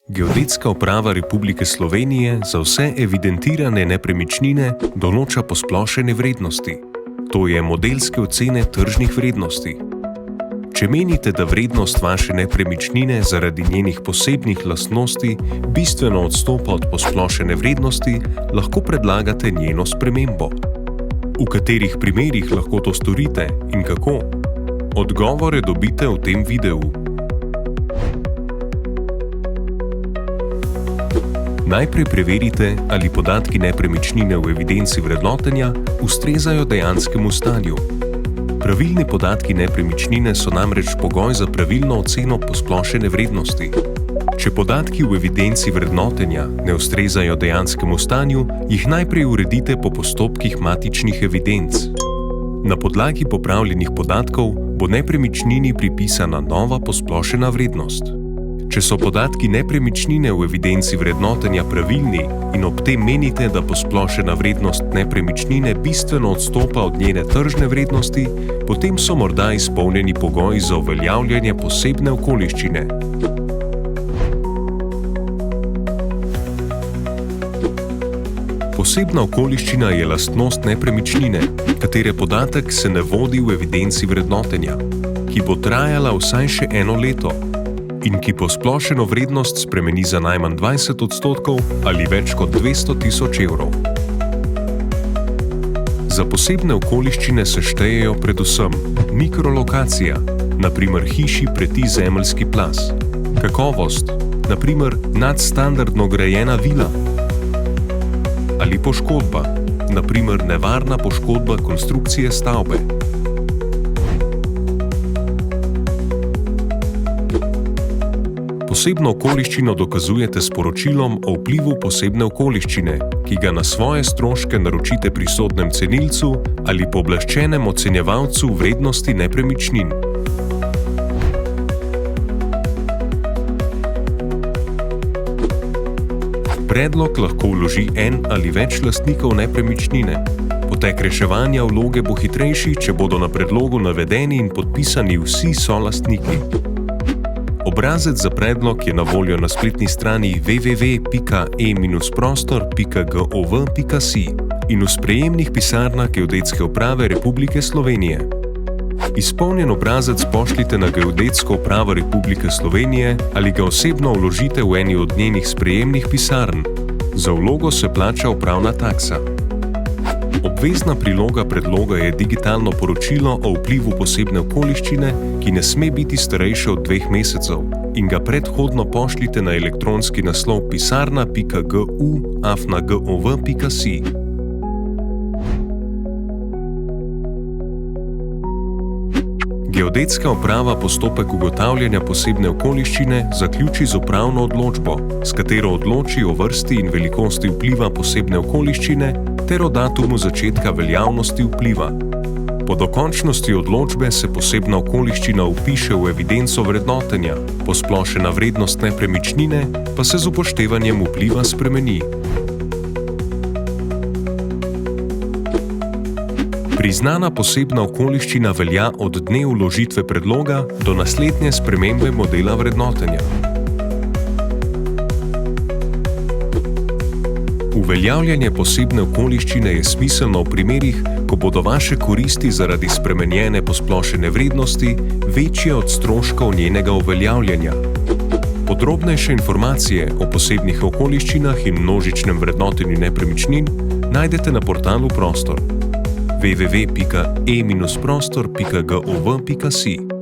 Geodetska uprava Republike Slovenije za vse evidentirane nepremičnine določa posplošene vrednosti. To je modelske ocene tržnih vrednosti. Če menite, da vrednost vaše nepremičnine zaradi njenih posebnih lastnosti bistveno odstopa od posplošene vrednosti, lahko predlagate njeno spremembo. V katerih primerih lahko to storite in kako? Odgovore dobite v tem videu. Najprej preverite, ali podatki nepremičnine v evidenci vrednotenja ustrezajo dejanskemu stanju. Pravilni podatki nepremičnine so namreč pogoj za pravilno oceno posplošene vrednosti. Če podatki v evidenci vrednotenja ne ustrezajo dejanskemu stanju, jih najprej uredite po postopkih matičnih evidenc. Na podlagi popravljenih podatkov bo nepremičnini pripisana nova posplošena vrednost. Če so podatki nepremičnine v evidenci vrednotenja pravilni in ob tem menite, da posplošena vrednost nepremičnine bistveno odstopa od njene tržne vrednosti, potem so morda izpolnjeni pogoji za uveljavljanje posebne okoliščine. Posebna okoliščina je lastnost nepremičnine, katere podatek se ne vodi v evidenci vrednotenja, ki bo trajala vsaj še 1 leto in ki posplošeno vrednost spremeni za najmanj 20% ali več kot 200 000 evrov. Za posebne okoliščine se štejejo predvsem mikrolokacija, na primer hiši preti zemeljski plaz, kakovost, na primer nadstandardno grajena vila, ali poškodba, na primer nevarna poškodba konstrukcije stavbe. Posebno okoliščino dokazujete s poročilom o vplivu posebne okoliščine, ki ga na svoje stroške naročite pri sodnem cenilcu ali pooblaščenem ocenjevalcu vrednosti nepremičnin. Predlog lahko vloži en ali več lastnikov nepremičnine. Potek reševanja vloge bo hitrejši, če bodo na predlogu navedeni in podpisani vsi solastniki. Obrazec za predlog je na voljo na spletni strani www.e-prostor.gov.si in v sprejemnih pisarnah Geodetske uprave Republike Slovenije. Izpolnjen obrazec pošljite na Geodetsko upravo Republike Slovenije ali ga osebno vložite v eni od njenih sprejemnih pisarn. Za vlogo se plača upravna taksa. Obvezna priloga predloga je digitalno poročilo o vplivu posebne okoliščine, ki ne sme biti starejše od 2 mesecev in ga predhodno pošljite na elektronski naslov pisarna.gu@gov.si. Geodetska uprava postopek ugotavljanja posebne okoliščine zaključi z upravno odločbo, s katero odloči o vrsti in velikosti vpliva posebne okoliščine ter o datumu začetka veljavnosti vpliva. Po dokončnosti odločbe se posebna okoliščina vpiše v evidenco vrednotenja, posplošena vrednost nepremičnine pa se z upoštevanjem vpliva spremeni. Priznana posebna okoliščina velja od dne vložitve predloga do naslednje spremembe modela vrednotenja. Uveljavljanje posebne okoliščine je smiselno v primerih, ko bodo vaše koristi zaradi spremenjene posplošene vrednosti večje od stroškov njenega uveljavljanja. Podrobnejše informacije o posebnih okoliščinah in množičnem vrednotenju nepremičnin najdete na portalu Prostor www.e-prostor.gov.si.